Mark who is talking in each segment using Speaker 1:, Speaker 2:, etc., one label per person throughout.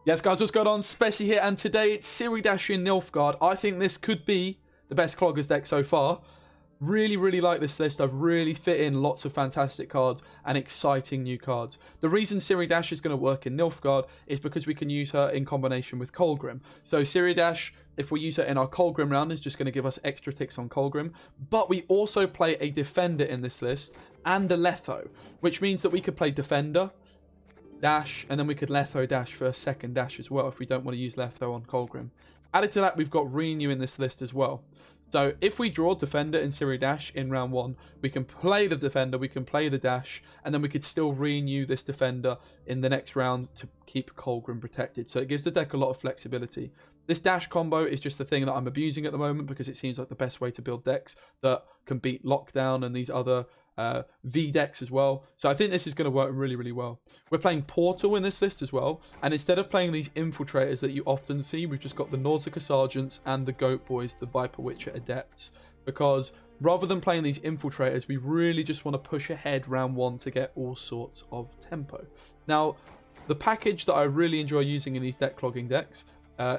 Speaker 1: Yes, guys, what's going on? Speci here, and today it's Siri Dash in Nilfgaard. I think this could be the best Cloggers deck so far. Really, really like this list. I've really fit in lots of fantastic cards and exciting new cards. The reason Siri Dash is going to work in Nilfgaard is because we can use her in combination with Colgrim. So Siri Dash, if we use her in our Colgrim round, is just going to give us extra ticks on Colgrim. But we also play a Defender in this list and a Letho, which means that we could play Defender, Dash, and then we could Letho Dash for a second Dash as well if we don't want to use Letho on Colgrim. Added to that, we've got Renew in this list as well. So if we draw Defender in Siri Dash in round 1, we can play the Defender, we can play the Dash, and then we could still renew this Defender in the next round to keep Colgrim protected. So it gives the deck a lot of flexibility. This Dash combo is just the thing that I'm abusing at the moment because it seems like the best way to build decks that can beat Lockdown and these other V decks as well. So I think this is going to work really, really well. We're playing Portal in this list as well. And instead of playing these Infiltrators that you often see, we've just got the Nausicaa Sergeants and the Goat Boys, the Viper Witcher Adepts. Because rather than playing these Infiltrators, we really just want to push ahead round 1 to get all sorts of tempo. Now, the package that I really enjoy using in these deck clogging decks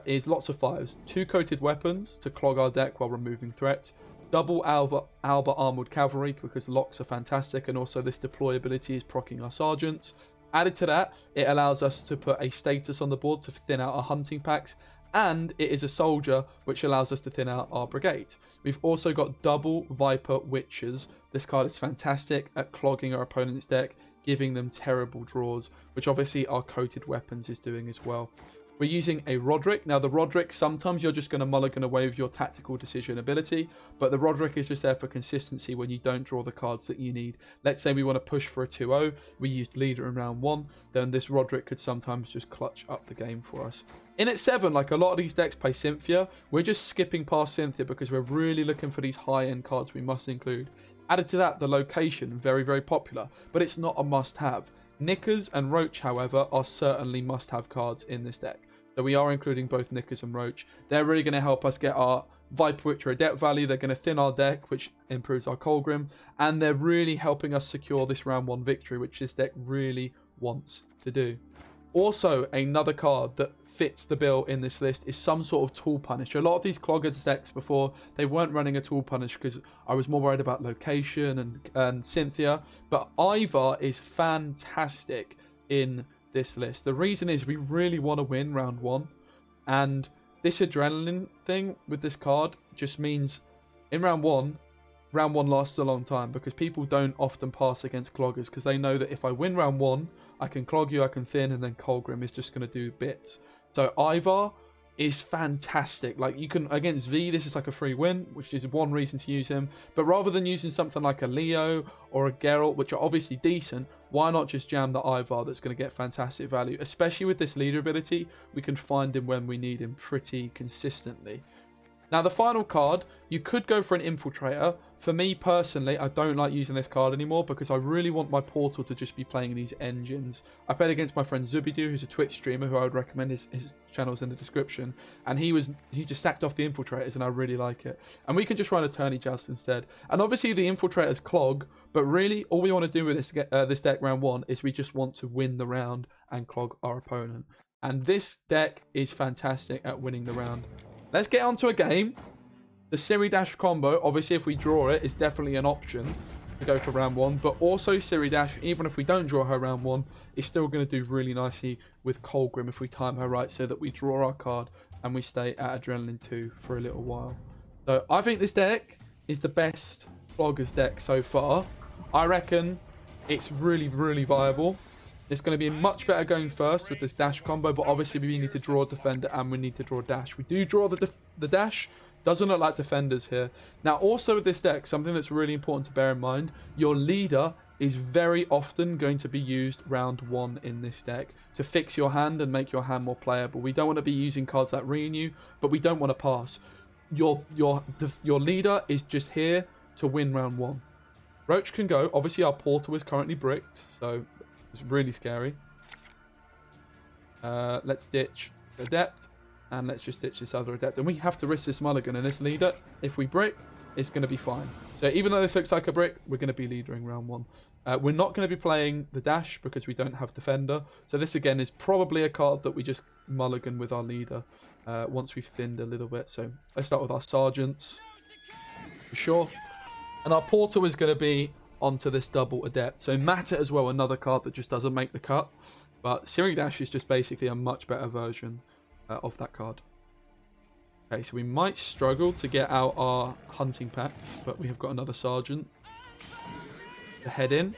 Speaker 1: is lots of fires. 2 coated weapons to clog our deck while removing threats. Double Alba Armoured Cavalry because locks are fantastic, and also this deployability is proccing our Sergeants. Added to that, it allows us to put a status on the board to thin out our hunting packs, and it is a soldier which allows us to thin out our brigades. We've also got double Viper Witchers. This card is fantastic at clogging our opponent's deck, giving them terrible draws, which obviously our coated weapons is doing as well. We're using a Roderick. Now, the Roderick, sometimes you're just going to mulligan away with your tactical decision ability, but the Roderick is just there for consistency when you don't draw the cards that you need. Let's say we want to push for a 2-0, we used Leader in round 1, then this Roderick could sometimes just clutch up the game for us. In at 7, like a lot of these decks play Cynthia, we're just skipping past Cynthia because we're really looking for these high-end cards we must include. Added to that, the location, very, very popular, but it's not a must-have. Knickers and Roach, however, are certainly must-have cards in this deck. So we are including both Knickers and Roach. They're really going to help us get our Viper Witcher Adept value. They're going to thin our deck, which improves our Colgrim. And they're really helping us secure this round 1 victory, which this deck really wants to do. Also, another card that fits the bill in this list is some sort of Tool Punish. A lot of these Cloggers decks before, they weren't running a Tool Punish because I was more worried about location and Cynthia. But Ivar is fantastic in this list. The reason is we really want to win round 1, and this adrenaline thing with this card just means in round 1 lasts a long time because people don't often pass against Cloggers because they know that if I win round 1, I can clog you, I can thin, and then Colgrim is just going to do bits. So Ivar is fantastic. Like, you can, against V, this is like a free win, which is one reason to use him. But rather than using something like a Leo or a Geralt, which are obviously decent, why not just jam the Ivar that's going to get fantastic value? Especially with this leader ability, we can find him when we need him pretty consistently. Now, the final card, you could go for an Infiltrator. For me, personally, I don't like using this card anymore because I really want my Portal to just be playing these engines. I played against my friend Zubidu, who's a Twitch streamer, who I would recommend his channel's in the description. And he just sacked off the Infiltrators, and I really like it. And we can just run Attorney Joust instead. And obviously, the Infiltrators clog, but really, all we want to do with this deck round 1 is we just want to win the round and clog our opponent. And this deck is fantastic at winning the round. Let's get on to a game. The Siri Dash combo, obviously if we draw it, is definitely an option to go for round 1. But also Siri Dash, even if we don't draw her round 1, is still going to do really nicely with Colgrim if we time her right so that we draw our card and we stay at Adrenaline 2 for a little while. So I think this deck is the best Cloggers deck so far. I reckon it's really, really viable. It's going to be much better going first with this Dash combo, but obviously we need to draw Defender and we need to draw Dash. We do draw the Dash. Doesn't look like Defenders here. Now, also with this deck, something that's really important to bear in mind, your Leader is very often going to be used round 1 in this deck to fix your hand and make your hand more playable. We don't want to be using cards like Renew, but we don't want to pass. Your Leader is just here to win round 1. Roach can go. Obviously, our Portal is currently bricked, so it's really scary. Let's ditch Adept, and let's just ditch this other Adept. And we have to risk this mulligan, and this Leader, if we brick, it's going to be fine. So even though this looks like a brick, we're going to be leadering round 1. We're not going to be playing the Dash because we don't have Defender. So this, again, is probably a card that we just mulligan with our leader once we've thinned a little bit. So let's start with our sergeants. For sure. And our portal is going to be onto this double adept. So Matter as well, another card that just doesn't make the cut. But Siri Dash is just basically a much better version of that card. Okay, so we might struggle to get out our hunting packs, but we have got another sergeant to head in.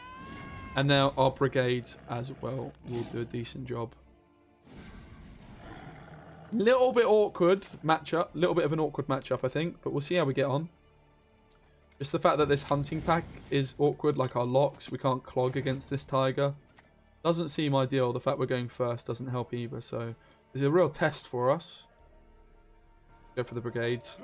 Speaker 1: And now our brigade as well will do a decent job. Little bit awkward matchup, little bit of an awkward matchup, I think, but we'll see how we get on. Just the fact that this hunting pack is awkward, like our locks, we can't clog against this tiger. Doesn't seem ideal. The fact we're going first doesn't help either, so it's a real test for us. Go for the brigades.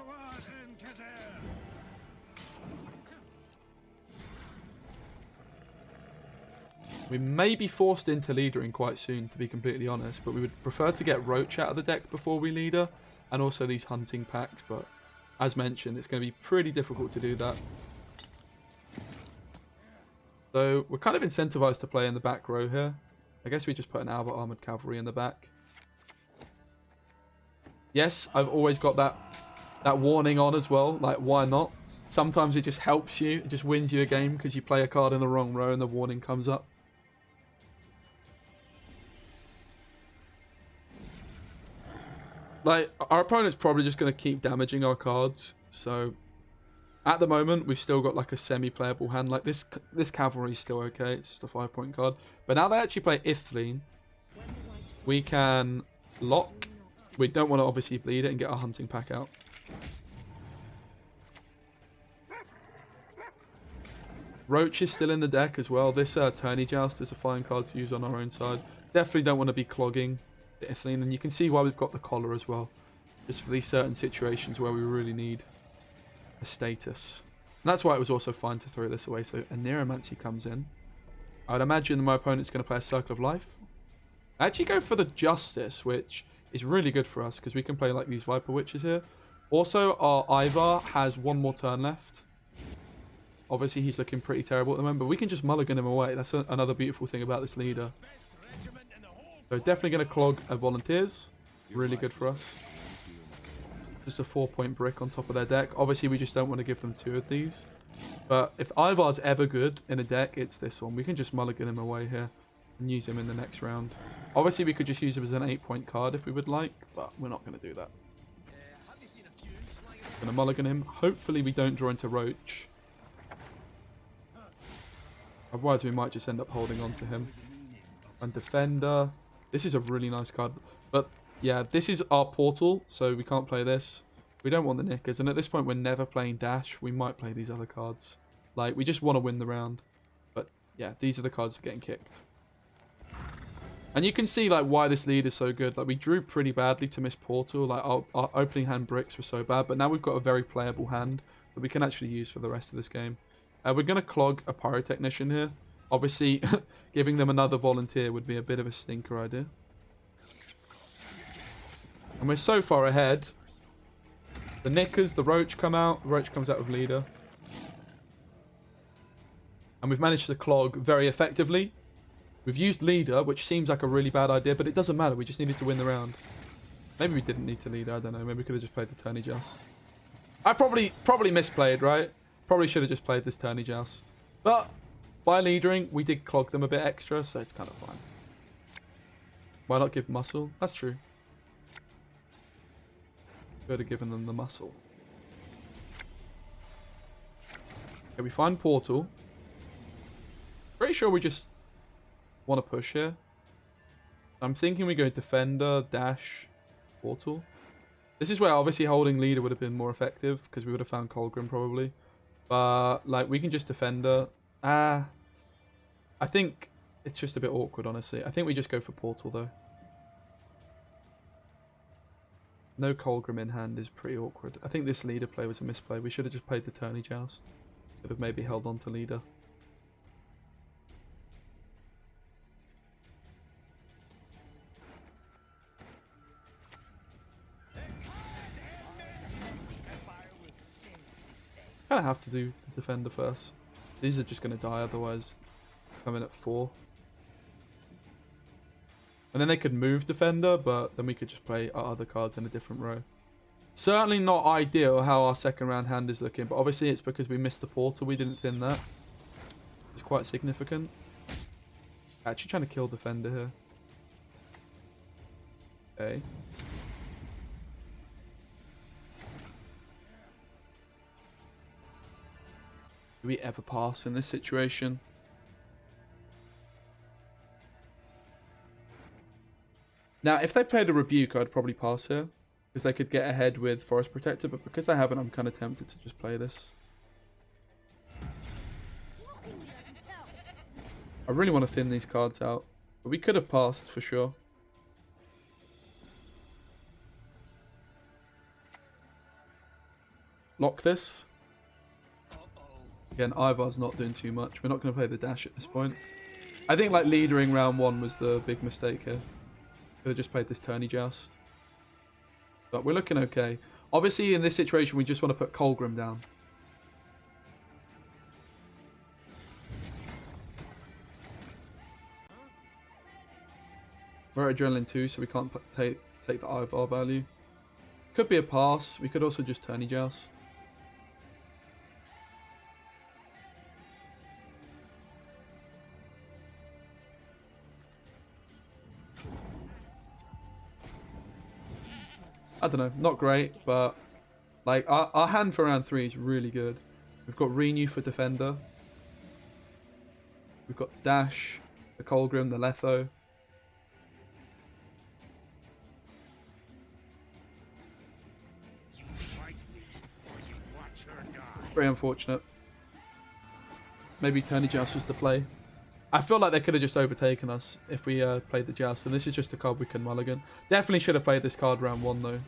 Speaker 1: We may be forced into leadering quite soon, to be completely honest, but we would prefer to get Roach out of the deck before we leader, and also these hunting packs, but as mentioned, it's going to be pretty difficult to do that. So we're kind of incentivized to play in the back row here. I guess we just put an Albert Armored Cavalry in the back. Yes, I've always got that warning on as well, like why not? Sometimes it just helps you, it just wins you a game because you play a card in the wrong row and the warning comes up. Like, our opponent's probably just going to keep damaging our cards, so at the moment we've still got like a semi-playable hand. Like this cavalry is still okay, it's just a 5-point card. But now they actually play Ithleen, we can lock. We don't want to obviously bleed it and get our hunting pack out. Roach is still in the deck as well. This Tourney Joust is a fine card to use on our own side. Definitely don't want to be clogging the Ithleen, and you can see why we've got the collar as well. Just for these certain situations where we really need a status. And that's why it was also fine to throw this away. So a Neuromancy comes in. I'd imagine my opponent's going to play a Circle of Life. I actually go for the Justice, which is really good for us because we can play like these Viper Witches here. Also, our Ivar has one more turn left. Obviously, he's looking pretty terrible at the moment, but we can just mulligan him away. That's another beautiful thing about this leader. So definitely going to clog a Volunteers. Really good for us. Just a 4-point brick on top of their deck. Obviously, we just don't want to give them 2 of these. But if Ivar's ever good in a deck, it's this one. We can just mulligan him away here and use him in the next round. Obviously, we could just use him as an 8-point card if we would like, but we're not going to do that. Going to mulligan him. Hopefully, we don't draw into Roach. Otherwise, we might just end up holding on to him. And Defender. This is a really nice card. But, yeah, this is our portal, so we can't play this. We don't want the Knickers. And at this point, we're never playing Dash. We might play these other cards. Like, we just want to win the round. But, yeah, these are the cards that are getting kicked. And you can see, like, why this lead is so good. Like, we drew pretty badly to miss Portal. Like, our opening hand bricks were so bad. But now we've got a very playable hand that we can actually use for the rest of this game. We're going to clog a Pyrotechnician here. Obviously, giving them another Volunteer would be a bit of a stinker idea. And we're so far ahead. The Knickers, the Roach come out. The Roach comes out with Leader. And we've managed to clog very effectively. We've used Leader, which seems like a really bad idea, but it doesn't matter. We just needed to win the round. Maybe we didn't need to Leader, I don't know. Maybe we could have just played the Tourney Joust. I probably misplayed, right? Probably should have just played this Tourney Joust. But by leadering, we did clog them a bit extra, so it's kind of fine. Why not give muscle? That's true. Could have given them the muscle. Okay, we find Portal. Pretty sure we just want to push here. I'm thinking we go Defender, Dash, Portal. This is where obviously holding Leader would have been more effective, because we would have found Colgrim probably. But, like, we can just Defender. I think it's just a bit awkward, honestly. I think we just go for Portal, though. No Colgrim in hand is pretty awkward. I think this Leader play was a misplay. We should have just played the Tourney Joust. Could have maybe held on to Leader. Kind of have to do Defender first. These are just going to die otherwise. Come in at 4. And then they could move defender, but then we could just play our other cards in a different row. Certainly not ideal how our second round hand is looking, but obviously it's because we missed the portal. We didn't thin that. It's quite significant. Actually trying to kill defender here. Okay. Do we ever pass in this situation? Now, if they played a Rebuke, I'd probably pass here. Because they could get ahead with Forest Protector, but because they haven't, I'm kind of tempted to just play this. I really want to thin these cards out. But we could have passed, for sure. Lock this. Again, Ivar's not doing too much. We're not going to play the dash at this point. I think like leadering round 1 was the big mistake here. Could have just played this tourney joust. But we're looking okay. Obviously, in this situation, we just want to put Colgrim down. We're at Adrenaline 2, so we can't take the Ivar value. Could be a pass. We could also just tourney joust. I don't know, not great, but like our hand for round 3 is really good. We've got Renew for defender. We've got Dash, the Colgrim, the Letho. Very unfortunate. Maybe Tourney Joust was the play. I feel like they could have just overtaken us if we played the Joust, and this is just a card we can mulligan. Definitely should have played this card round 1 though.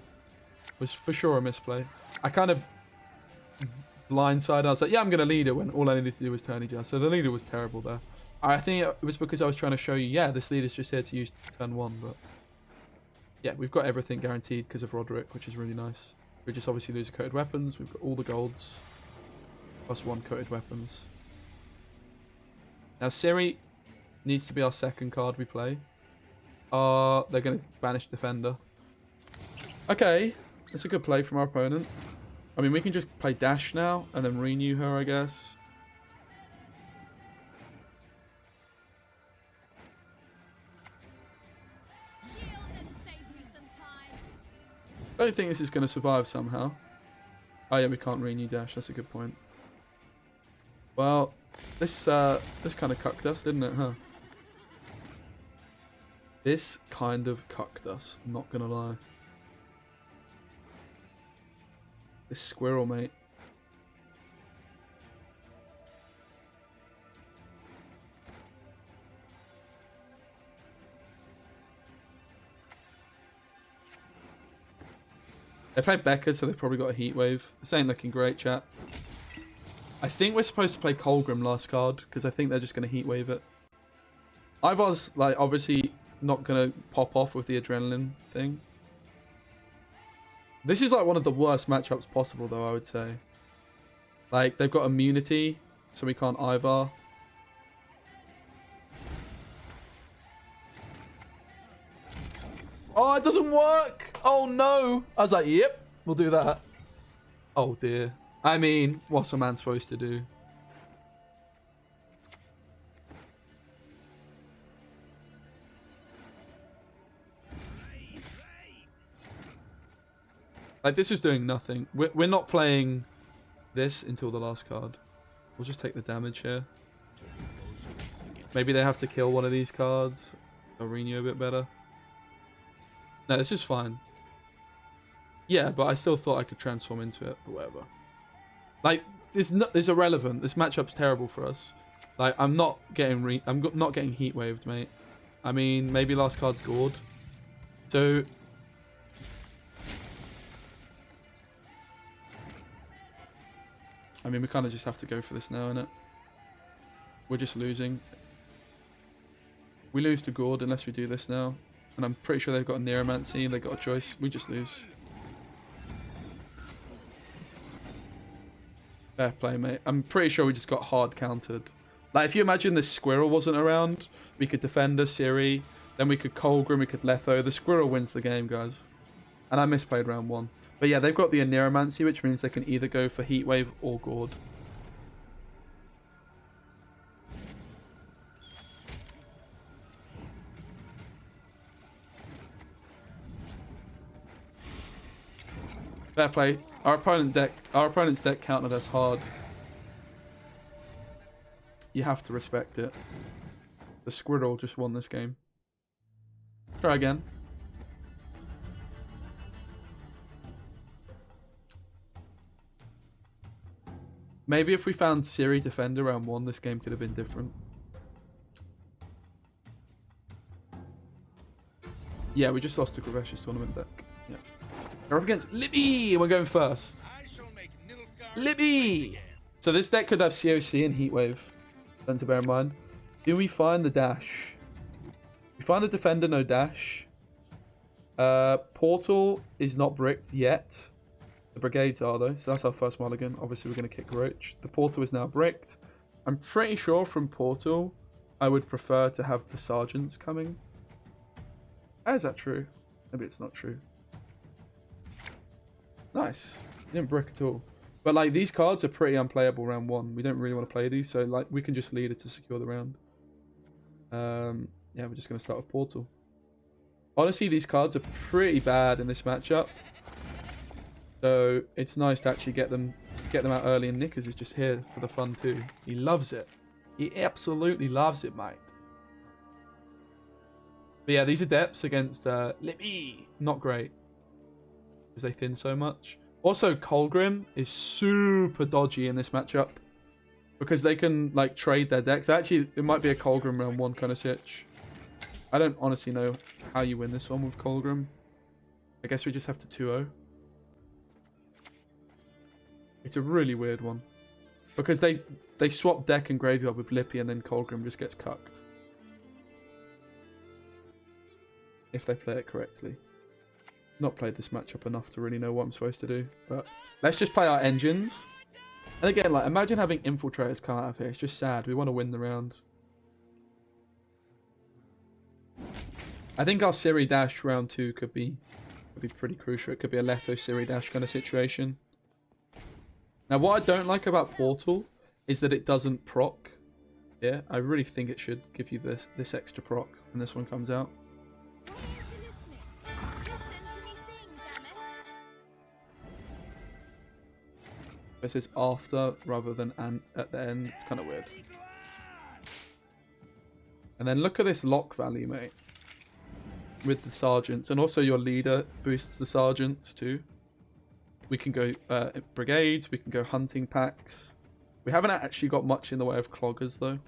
Speaker 1: Was for sure a misplay. I kind of blindsided. I was like, yeah, I'm going to lead it when all I needed to do was Tourney Joust. So the leader was terrible there. I think it was because I was trying to show you, yeah, this leader's just here to use turn 1, but yeah, we've got everything guaranteed because of Roderick, which is really nice. We just obviously lose coated weapons. We've got all the golds. +1 coated weapons. Now, Ciri needs to be our second card we play. They're going to banish defender. Okay, that's a good play from our opponent. I mean, we can just play Dash now and then renew her, I guess. I don't think this is going to survive somehow. Oh yeah, we can't renew Dash. That's a good point. Well, this kind of cucked us, didn't it, huh? This kind of cucked us, I'm not gonna lie. This squirrel, mate. They played Becca, so they've probably got a heat wave. This ain't looking great, chat. I think we're supposed to play Colgrim last card, because I think they're just going to heat wave it. Ivar's, like, obviously not going to pop off with the adrenaline thing. This is, like, one of the worst matchups possible, though, I would say. Like, they've got immunity, so we can't Ivar. Oh, it doesn't work! Oh, no! I was like, yep, we'll do that. Oh, dear. I mean, what's a man supposed to do? Like, this is doing nothing. We're not playing this until the last card. We'll just take the damage here. Maybe they have to kill one of these cards. They'll renew a bit better. No, this is fine. Yeah, but I still thought I could transform into it, but whatever. Like, it's irrelevant. This matchup's terrible for us. Like, I'm not getting heat waved, mate. I mean, maybe last card's gourd. So I mean, we kind of just have to go for this now, innit? We're just losing. We lose to gourd unless we do this now. And I'm pretty sure they've got a Neuromancy. They've got a choice. We just lose. Fair play, mate. I'm pretty sure we just got hard countered. Like, if you imagine this squirrel wasn't around, we could defend a Ciri. Then we could Colgrim, we could Letho. The Squirrel wins the game, guys. And I misplayed round 1. But yeah, they've got the Aneromancy, which means they can either go for Heatwave or Gourd. Fair play. Our opponent's deck countered us hard. You have to respect it. The Squirrel just won this game. Try again. Maybe if we found Siri Defender round 1, this game could have been different. Yeah, we just lost to Gravesh's tournament deck. Yeah. We're up against Libby! We're going first. Libby! So this deck could have COC and Heatwave. Something to bear in mind. Do we find the dash? We find the Defender, no dash. Portal is not bricked yet. The Brigades are though, so that's our first mulligan. Obviously we're going to kick Roach. The Portal is now bricked. I'm pretty sure from Portal I would prefer to have the Sergeants coming. Is that true? Maybe it's not true. Nice. Didn't brick at all. But like these cards are pretty unplayable round 1. We don't really want to play these, so like we can just lead it to secure the round. Yeah, we're just going to start with Portal. Honestly, these cards are pretty bad in this matchup. So it's nice to actually get them out early, and Nickers is just here for the fun too. He loves it. He absolutely loves it, mate. But yeah, these Adepts against Libby, not great. Because they thin so much. Also, Colgrim is super dodgy in this matchup. Because they can like trade their decks. Actually, it might be a Colgrim round 1 kind of sitch. I don't honestly know how you win this one with Colgrim. I guess we just have to 2-0. It's a really weird one. Because they swap deck and graveyard with Lippy and then Colgrim just gets cucked. If they play it correctly. Not played this matchup enough to really know what I'm supposed to do. But let's just play our engines. And again, like imagine having Infiltrators come out of here. It's just sad. We want to win the round. I think our Siri Dash round 2 could be pretty crucial. It could be a Letho Siri Dash kind of situation. Now, what I don't like about Portal is that it doesn't proc. Yeah, I really think it should give you this extra proc when this one comes out. This is after rather than at the end. It's kind of weird. And then look at this lock value, mate. With the Sergeants. And also your leader boosts the Sergeants too. We can go Brigades. We can go Hunting Packs. We haven't actually got much in the way of Cloggers though.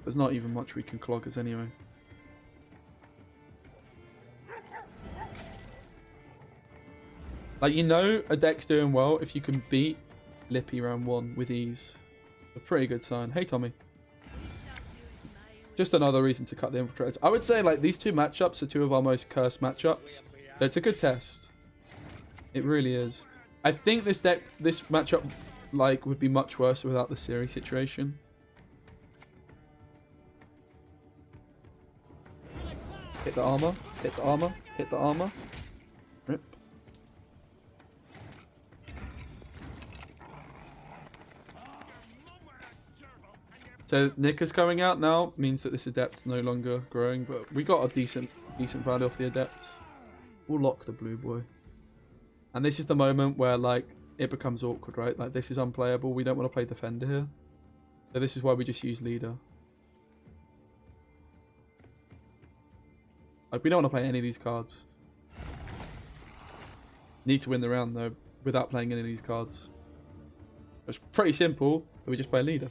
Speaker 1: There's not even much we can Cloggers anyway. Like, you know a deck's doing well if you can beat Lippy round 1 with ease. A pretty good sign. Hey, Tommy. Just another reason to cut the Infiltrators. I would say, like, these two matchups are 2 of our most cursed matchups. So it's a good test. It really is. I think this matchup, like, would be much worse without the Siri situation. Hit the armor. Hit the armor. Hit the armor. Rip. So Nicker's coming out now means that this Adept's no longer growing, but we got a decent value off the Adepts. We'll lock the blue boy. And this is the moment where like it becomes awkward, right? Like this is unplayable. We don't want to play Defender here. So this is why we just use Leader. Like we don't want to play any of these cards. Need to win the round though without playing any of these cards. It's pretty simple, but we just play Leader.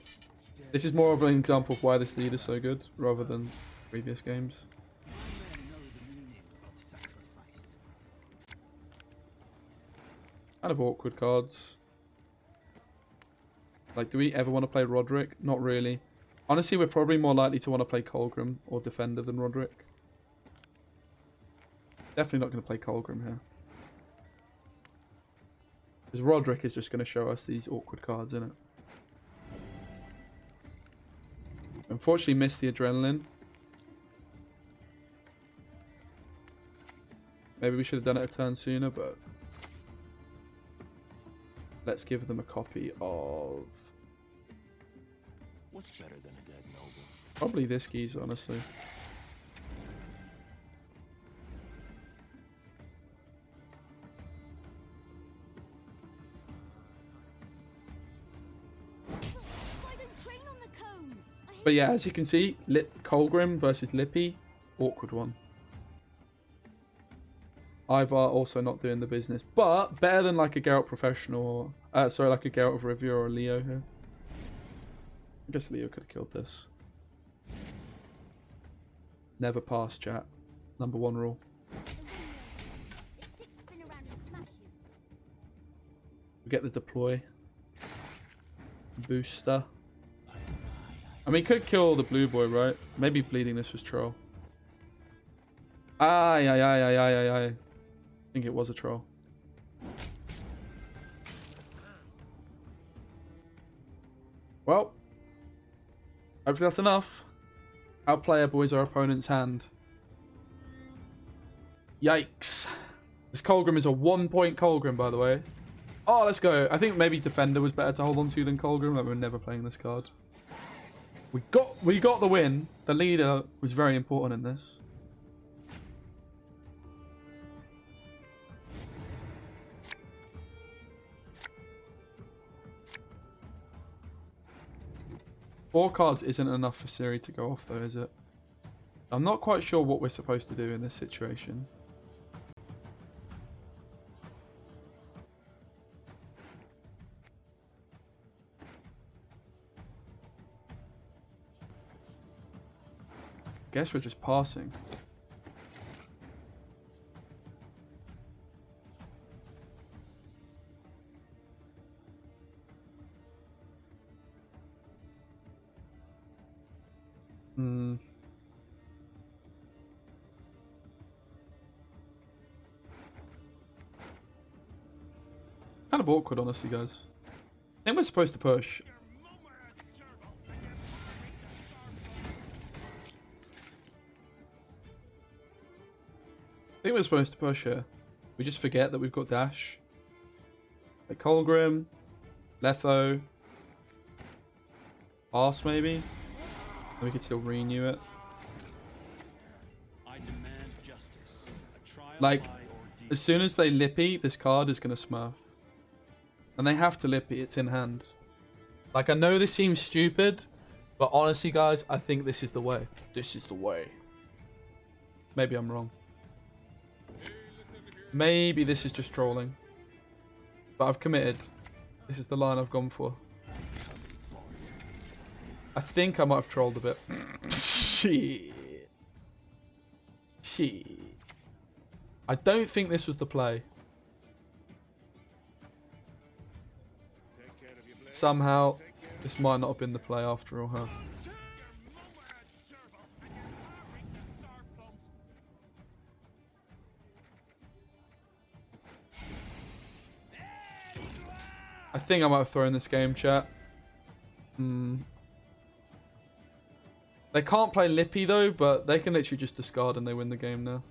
Speaker 1: This is more of an example of why this Leader's so good, rather than previous games. Kind of awkward cards. Like, do we ever want to play Roderick? Not really. Honestly, we're probably more likely to want to play Colgrim or Defender than Roderick. Definitely not going to play Colgrim here. Because Roderick is just going to show us these awkward cards, isn't it? Unfortunately, missed the adrenaline. Maybe we should have done it a turn sooner, but let's give them a copy of...
Speaker 2: What's better than a dead noble?
Speaker 1: Probably this geezer, honestly. But yeah, as you can see, Colgrim versus Lippy, awkward one. Ivar also not doing the business, but better than like a Geralt professional, sorry, like a Geralt of Rivia or a Leo here. I guess Leo could have killed this. Never pass, chat. Number 1 rule. We get the deploy. Booster. I mean, could kill the blue boy, right? Maybe bleeding this was troll. Aye. I think it was a troll. Well, hopefully that's enough. Outplay our boys our opponent's hand. Yikes. This Colgrim is a 1-point Colgrim, by the way. Oh, let's go. I think maybe Defender was better to hold on to than Colgrim. Like, we're never playing this card. We got the win. The leader was very important in this. Four cards isn't enough for Ciri to go off though, is it? I'm not quite sure what we're supposed to do in this situation. Guess we're just passing. Kind of awkward, honestly, guys. I think we're supposed to push. I think we're supposed to push here. We just forget that we've got dash. Like Colgrim, Letho, pass maybe. And we could still renew it.
Speaker 2: I demand justice. A trial
Speaker 1: Like,
Speaker 2: by ordeal.
Speaker 1: as soon as they lippy, this card is going to smurf. And they have to lippy, it's in hand. Like, I know this seems stupid, but honestly, guys, I think this is the way. This is the way. Maybe I'm wrong. Maybe this is just trolling. But I've committed. This is the line I've gone for. I think I might have trolled a bit. Shit. I don't think this was the play. Somehow, this might not have been the play after all, huh? I think I might have thrown this game, chat. They can't play Lippy though, but they can literally just discard and they win the game now.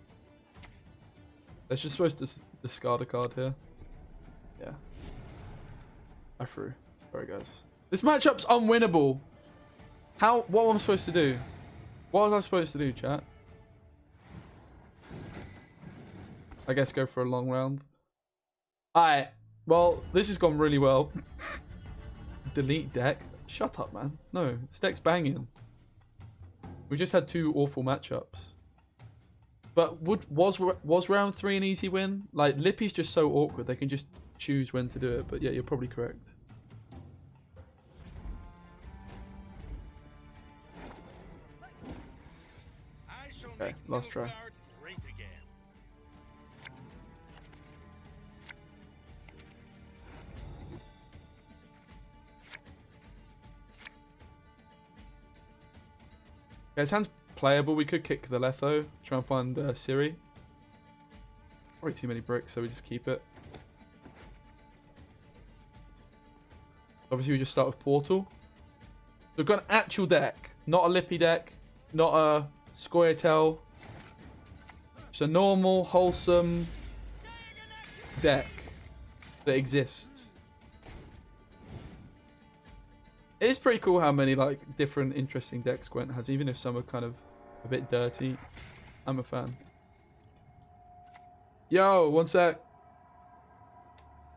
Speaker 1: They're just supposed to discard a card here. Yeah. I threw. Sorry, guys. This matchup's unwinnable. What am I supposed to do? What was I supposed to do, chat? I guess go for a long round. Alright. Well, this has gone really well. Delete deck. Shut up, man. No, this deck's banging. We just had 2 awful matchups. But was round 3 an easy win? Like, Lippy's just so awkward. They can just choose when to do it. But yeah, you're probably correct. Okay, last try. Yeah, his hand's playable. We could kick the Letho. Try and find Ciri. Probably too many bricks, so we just keep it. Obviously, we just start with Portal. So we've got an actual deck. Not a lippy deck. Not a Scoia'tael. Just a normal, wholesome deck that exists. It is pretty cool how many like different interesting decks Gwent has, even if some are kind of a bit dirty. I'm a fan. Yo, one sec.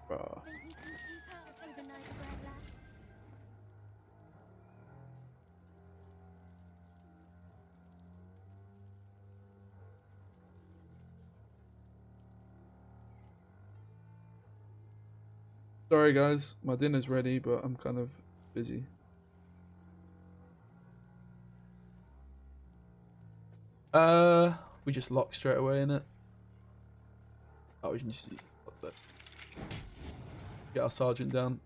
Speaker 1: Bruh.
Speaker 3: Think you can keep out overnight bread, lass?
Speaker 1: Sorry guys, my dinner's ready, but I'm kind of busy. We just lock straight away in it. Oh, we can just use that. Get our sergeant down.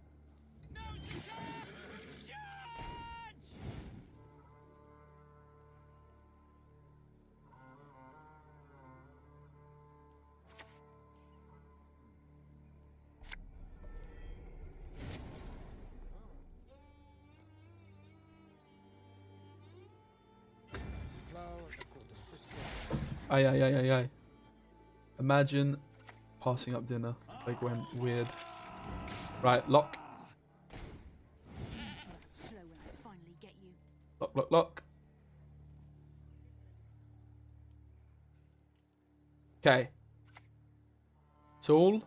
Speaker 1: Aye, aye, aye, aye, aye. Imagine passing up dinner to play Gwent. Weird. Right, lock.
Speaker 3: Slow when I finally get you.
Speaker 1: Lock, lock, lock. Okay. Tool.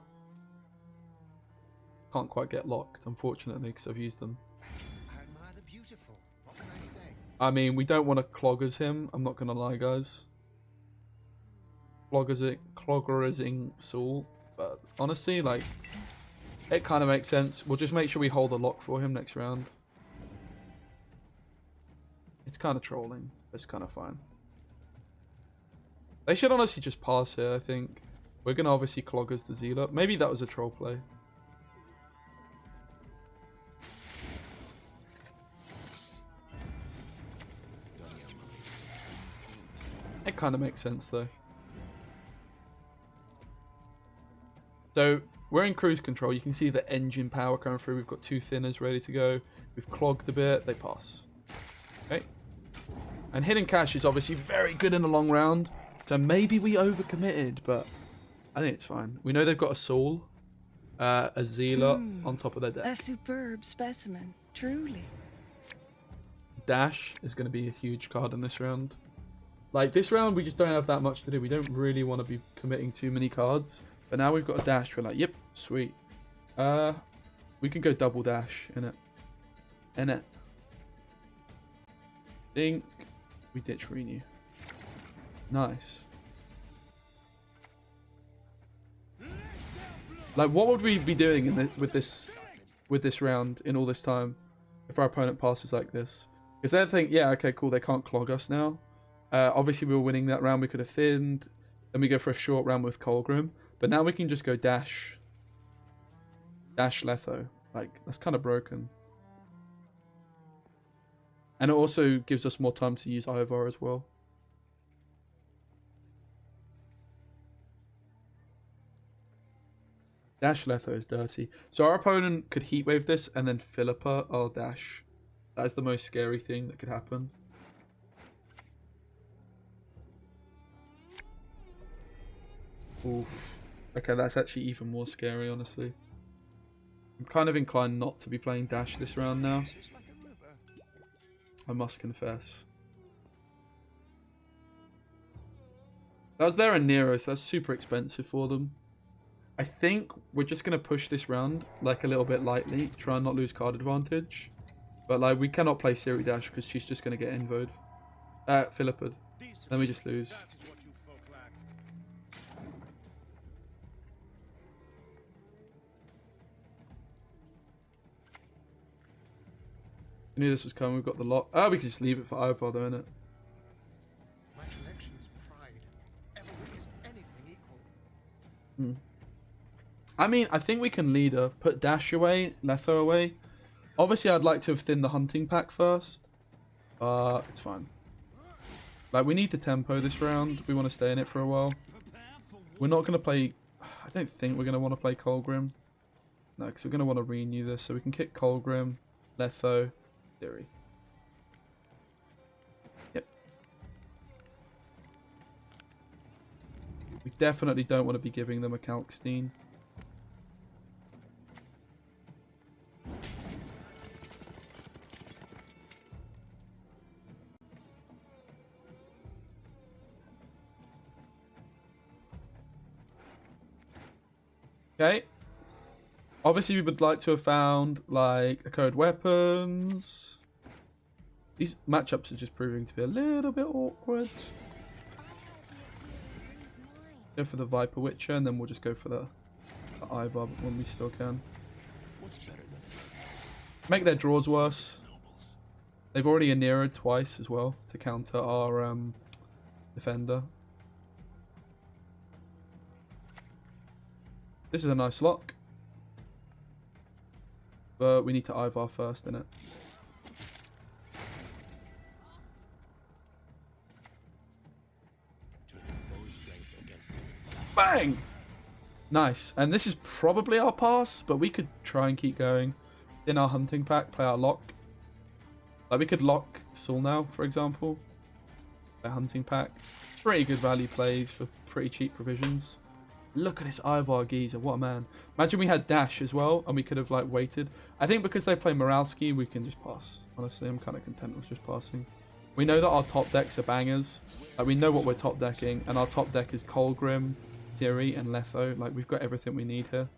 Speaker 1: Can't quite get locked, unfortunately, because I've used them.
Speaker 4: Beautiful. What can I say?
Speaker 1: I mean, we don't want to cloggers him. I'm not going to lie, guys. Cloggerizing Saul. But honestly, like, it kind of makes sense. We'll just make sure we hold a lock for him next round. It's kind of trolling. It's kind of fine. They should honestly just pass here, I think. We're going to obviously cloggers the Zealot. Maybe that was a troll play. It kind of makes sense, though. So, we're in cruise control. You can see the engine power coming through. We've got 2 thinners ready to go. We've clogged a bit. They pass. Okay. And hidden cash is obviously very good in the long round. So maybe we overcommitted, but I think it's fine. We know they've got a Saul, a Zealot on top of their deck.
Speaker 5: A superb specimen, truly.
Speaker 1: Dash is going to be a huge card in this round. Like, this round, we just don't have that much to do. We don't really want to be committing too many cards. But now we've got a dash. We're like, yep, sweet. We can go double dash in it. In it. Think we ditch renew. Nice. Like, what would we be doing in with this round in all this time if our opponent passes like this? Because they'd think, yeah, okay, cool, they can't clog us now. Obviously, we were winning that round. We could have thinned. Then we go for a short round with Colgrim. But now we can just go dash. Dash Letho. Like, that's kind of broken. And it also gives us more time to use Ivar as well. Dash Letho is dirty. So our opponent could heatwave this and then Philippa our dash. That is the most scary thing that could happen. Oof. Okay, that's actually even more scary, honestly. I'm kind of inclined not to be playing dash this round now. I must confess. That was there a Nero, so that's super expensive for them. I think we're just going to push this round like a little bit lightly, try and not lose card advantage. But like, we cannot play Siri Dash because she's just going to get invoed. Philippa. Then we just lose. I knew this was coming. We've got the lock. Oh, we can just leave it for Ivar though, innit?
Speaker 4: My collection's pride. Ever witnessed anything equal?
Speaker 1: I mean, I think we can lead her. Put Dash away, Letho away. Obviously, I'd like to have thinned the hunting pack first. It's fine. Like, we need to tempo this round. We want to stay in it for a while. We're not going to play... I don't think we're going to want to play Colgrim. No, because we're going to want to renew this. So we can kick Colgrim, Letho, Theory. We definitely don't want to be giving them a Kalkstein. Okay. Obviously, we would like to have found, like, a code weapons. These matchups are just proving to be a little bit awkward. Go for the Viper Witcher, and then we'll just go for the Ivar when we still can.
Speaker 2: What's better than
Speaker 1: Make their draws worse. They've already Anero'd twice as well to counter our defender. This is a nice lock. But we need to Ivar first, innit? Bang! Nice. And this is probably our pass, but we could try and keep going. In our hunting pack, play our lock. Like, we could lock Saul now, for example. Play hunting pack. Pretty good value plays for pretty cheap provisions. Look at this Ivar geezer, what a man. Imagine we had dash as well, and we could have, like, waited. I think because they play Moralski, we can just pass. Honestly, I'm kind of content with just passing. We know that our top decks are bangers. Like, we know what we're top decking, and our top deck is Colgrim, Tiri, and Letho. Like, we've got everything we need here.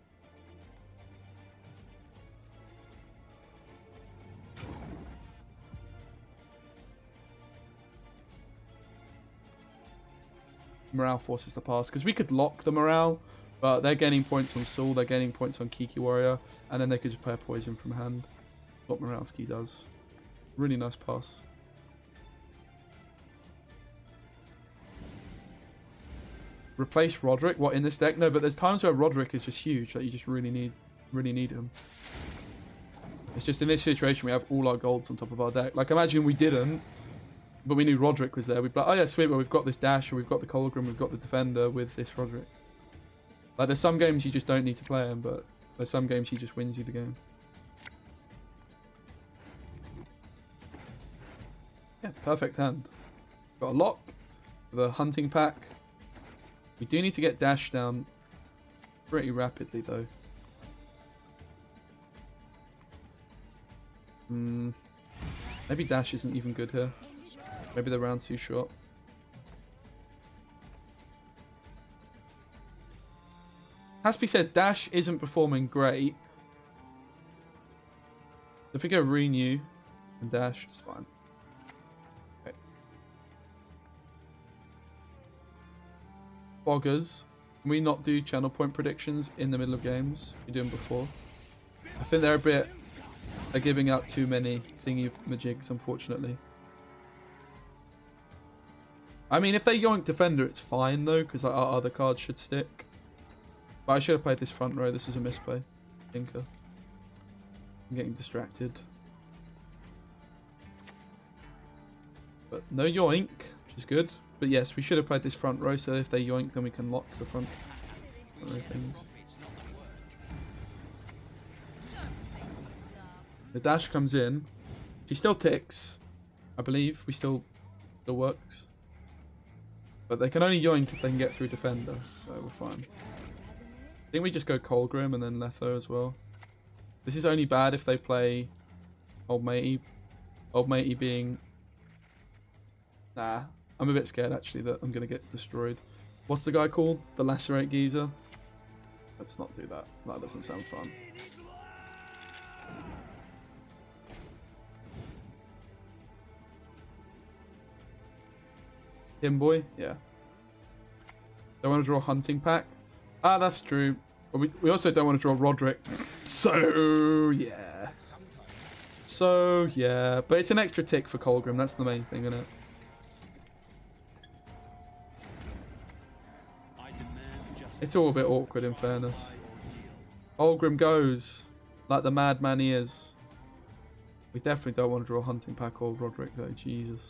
Speaker 1: Morale forces the pass, because we could lock the morale, but they're gaining points on Saul, they're gaining points on Kiki Warrior, and then they could just play a poison from hand. What Moralski does. Really nice pass. Replace Roderick? What, in this deck? No, but there's times where Roderick is just huge, like you just really need him. It's just in this situation we have all our golds on top of our deck. Like, imagine we didn't, but we knew Roderick was there. We'd be like, oh yeah, sweet, well we've got this dash, or we've got the Colgrim, we've got the defender with this Roderick. Like, there's some games you just don't need to play him, but there's some games he just wins you the game. Yeah, perfect hand. Got a lock, with a hunting pack. We do need to get dash down pretty rapidly though. Maybe dash isn't even good here. Maybe the round's too short. Has to be said, dash isn't performing great. If we go renew and dash, it's fine. Okay. Boggers. Can we not do channel point predictions in the middle of games? We do them before. I think they're giving out too many thingy majigs, unfortunately. I mean, if they yoink defender, it's fine though, because like, our other cards should stick. But I should have played this front row. This is a misplay. Tinker. I'm getting distracted. But no yoink, which is good. But yes, we should have played this front row, so if they yoink, then we can lock the front row things. The dash comes in. She still ticks, I believe. We still works. But they can only yoink if they can get through defender, so we're fine. I think we just go Colgrim and then Letho as well. This is only bad if they play Old Matey. Old Matey being... Nah, I'm a bit scared actually that I'm going to get destroyed. What's the guy called? The Lacerate Geezer? Let's not do that. That doesn't sound fun. Him boy? Yeah. Don't want to draw a hunting pack? Ah, that's true. But we also don't want to draw Roderick. So, yeah. So, yeah. But it's an extra tick for Colgrim. That's the main thing, isn't it? It's all a bit awkward, in fairness. Colgrim goes like the madman he is. We definitely don't want to draw a hunting pack or Roderick, though. Jesus.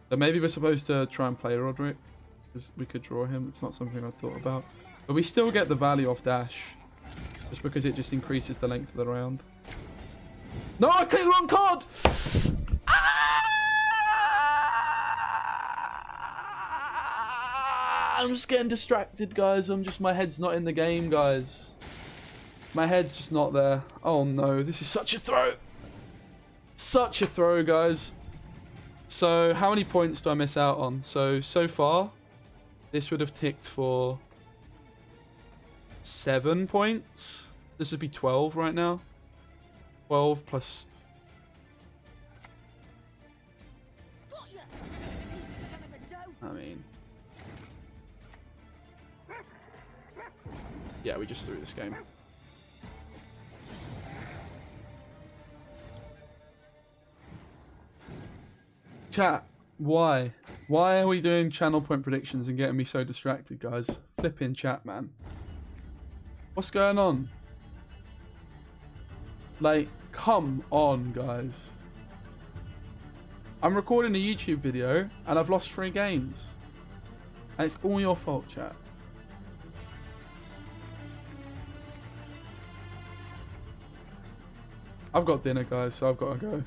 Speaker 1: So maybe we're supposed to try and play Roderick, because we could draw him. It's not something I thought about. But we still get the value off dash, just because it just increases the length of the round. No, I clicked the wrong card! I'm just getting distracted, guys. My head's not in the game, guys. My head's just not there. Oh no, this is such a throw. Such a throw, guys. So how many points do I miss out on? So far, this would have ticked for 7 points. This would be 12 right now. 12 plus...
Speaker 3: Got ya! Son of a doe.
Speaker 1: I mean... Yeah, we just threw this game. Chat, why? Why are we doing channel point predictions and getting me so distracted, guys? Flipping chat, man. What's going on? Like, come on, guys. I'm recording a YouTube video and I've lost 3 games. And it's all your fault, chat. I've got dinner, guys, so I've got to go.